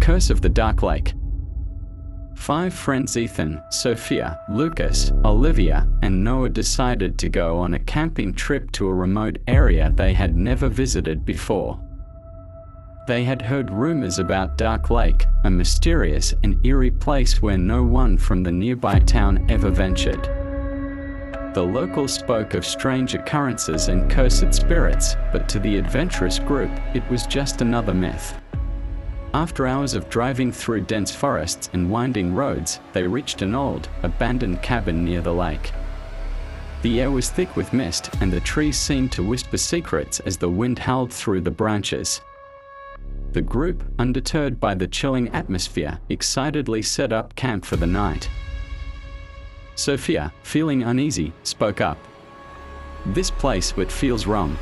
Curse of the Dark Lake. 5 friends Ethan, Sophia, Lucas, Olivia, and Noah decided to go on a camping trip to a remote area they had never visited before. They had heard rumors about Dark Lake, a mysterious and eerie place where no one from the nearby town ever ventured. The locals spoke of strange occurrences and cursed spirits, but to the adventurous group, it was just another myth. After hours of driving through dense forests and winding roads, they reached an old, abandoned cabin near the lake. The air was thick with mist, and the trees seemed to whisper secrets as the wind howled through the branches. The group, undeterred by the chilling atmosphere, excitedly set up camp for the night. Sophia, feeling uneasy, spoke up. "This place, it feels wrong.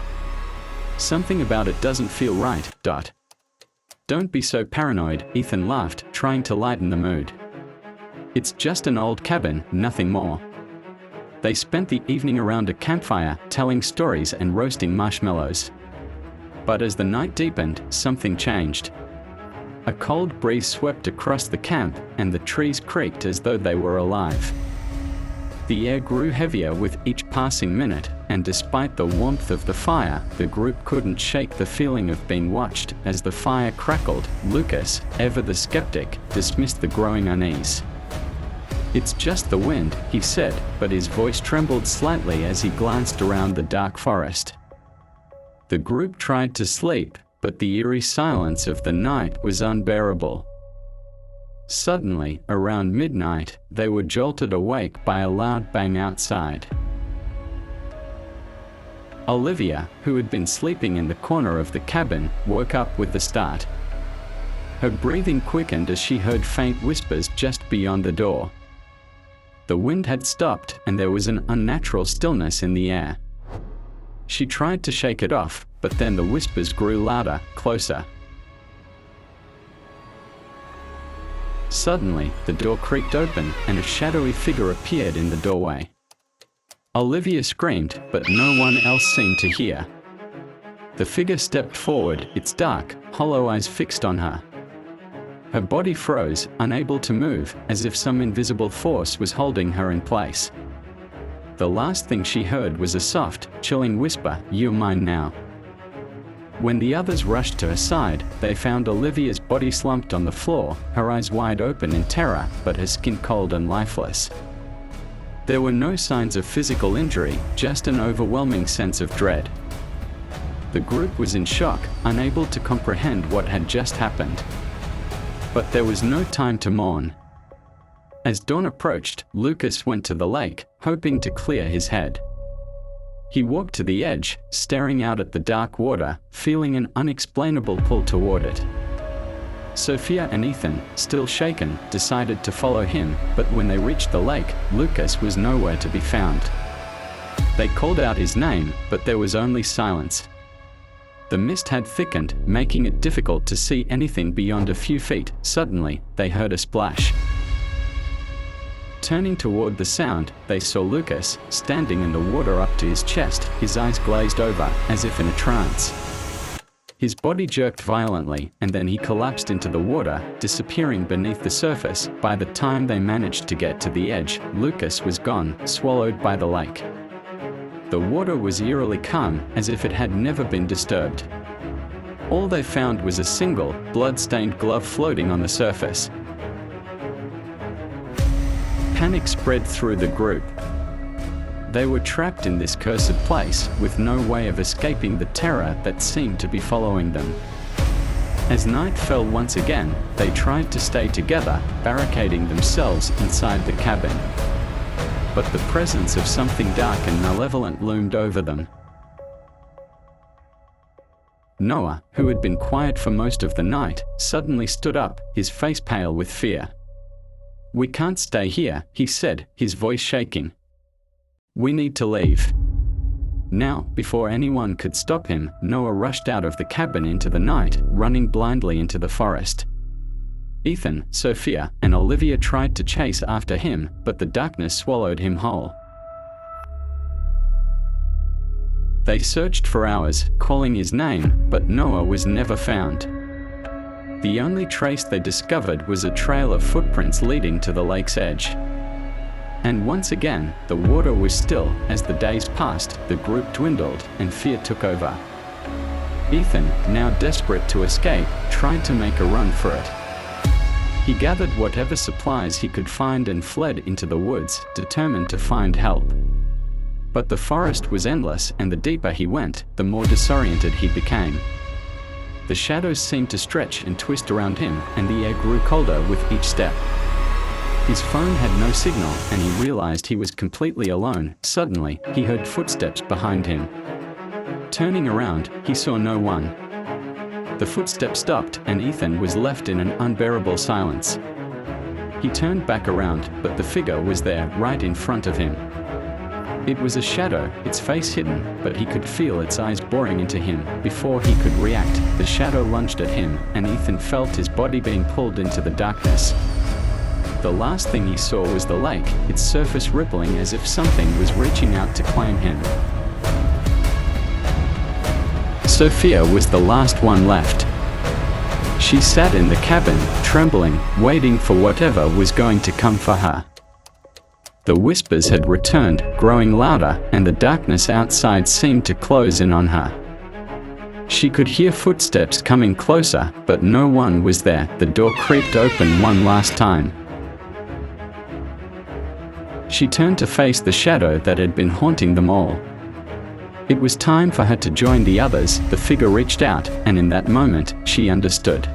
Something about it doesn't feel right. Don't be so paranoid," Ethan laughed, trying to lighten the mood. "It's just an old cabin, nothing more." They spent the evening around a campfire, telling stories and roasting marshmallows. But as the night deepened, something changed. A cold breeze swept across the camp, and the trees creaked as though they were alive. The air grew heavier with each passing minute, and despite the warmth of the fire, the group couldn't shake the feeling of being watched. As the fire crackled, Lucas, ever the skeptic, dismissed the growing unease. "It's just the wind," he said, but his voice trembled slightly as he glanced around the dark forest. The group tried to sleep, but the eerie silence of the night was unbearable. Suddenly, around midnight, they were jolted awake by a loud bang outside. Olivia, who had been sleeping in the corner of the cabin, woke up with a start. Her breathing quickened as she heard faint whispers just beyond the door. The wind had stopped, and there was an unnatural stillness in the air. She tried to shake it off, but then the whispers grew louder, closer. Suddenly, the door creaked open, and a shadowy figure appeared in the doorway. Olivia screamed, but no one else seemed to hear. The figure stepped forward, its dark, hollow eyes fixed on her. Her body froze, unable to move, as if some invisible force was holding her in place. The last thing she heard was a soft, chilling whisper, "You're mine now." When the others rushed to her side, they found Olivia's body slumped on the floor, her eyes wide open in terror, but her skin cold and lifeless. There were no signs of physical injury, just an overwhelming sense of dread. The group was in shock, unable to comprehend what had just happened. But there was no time to mourn. As dawn approached, Lucas went to the lake, hoping to clear his head. He walked to the edge, staring out at the dark water, feeling an unexplainable pull toward it. Sophia and Ethan, still shaken, decided to follow him, but when they reached the lake, Lucas was nowhere to be found. They called out his name, but there was only silence. The mist had thickened, making it difficult to see anything beyond a few feet. Suddenly, they heard a splash. Turning toward the sound, they saw Lucas, standing in the water up to his chest, his eyes glazed over, as if in a trance. His body jerked violently, and then he collapsed into the water, disappearing beneath the surface. By the time they managed to get to the edge, Lucas was gone, swallowed by the lake. The water was eerily calm, as if it had never been disturbed. All they found was a single, blood-stained glove floating on the surface. Panic spread through the group. They were trapped in this cursed place, with no way of escaping the terror that seemed to be following them. As night fell once again, they tried to stay together, barricading themselves inside the cabin. But the presence of something dark and malevolent loomed over them. Noah, who had been quiet for most of the night, suddenly stood up, his face pale with fear. "We can't stay here," he said, his voice shaking. "We need to leave." Now, before anyone could stop him, Noah rushed out of the cabin into the night, running blindly into the forest. Ethan, Sophia, and Olivia tried to chase after him, but the darkness swallowed him whole. They searched for hours, calling his name, but Noah was never found. The only trace they discovered was a trail of footprints leading to the lake's edge. And once again, the water was still. As the days passed, the group dwindled and fear took over. Ethan, now desperate to escape, tried to make a run for it. He gathered whatever supplies he could find and fled into the woods, determined to find help. But the forest was endless, and the deeper he went, the more disoriented he became. The shadows seemed to stretch and twist around him, and the air grew colder with each step. His phone had no signal, and he realized he was completely alone. Suddenly, he heard footsteps behind him. Turning around, he saw no one. The footsteps stopped, and Ethan was left in an unbearable silence. He turned back around, but the figure was there, right in front of him. It was a shadow, its face hidden, but he could feel its eyes boring into him. Before he could react, the shadow lunged at him, and Ethan felt his body being pulled into the darkness. The last thing he saw was the lake, its surface rippling as if something was reaching out to claim him. Sophia was the last one left. She sat in the cabin, trembling, waiting for whatever was going to come for her. The whispers had returned, growing louder, and the darkness outside seemed to close in on her. She could hear footsteps coming closer, but no one was there. The door creaked open one last time. She turned to face the shadow that had been haunting them all. It was time for her to join the others. The figure reached out, and in that moment, she understood.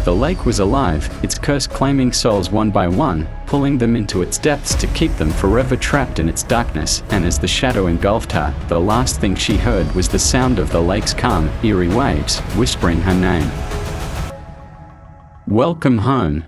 The lake was alive, its curse claiming souls one by one, pulling them into its depths to keep them forever trapped in its darkness. And as the shadow engulfed her, the last thing she heard was the sound of the lake's calm, eerie waves, whispering her name. Welcome home.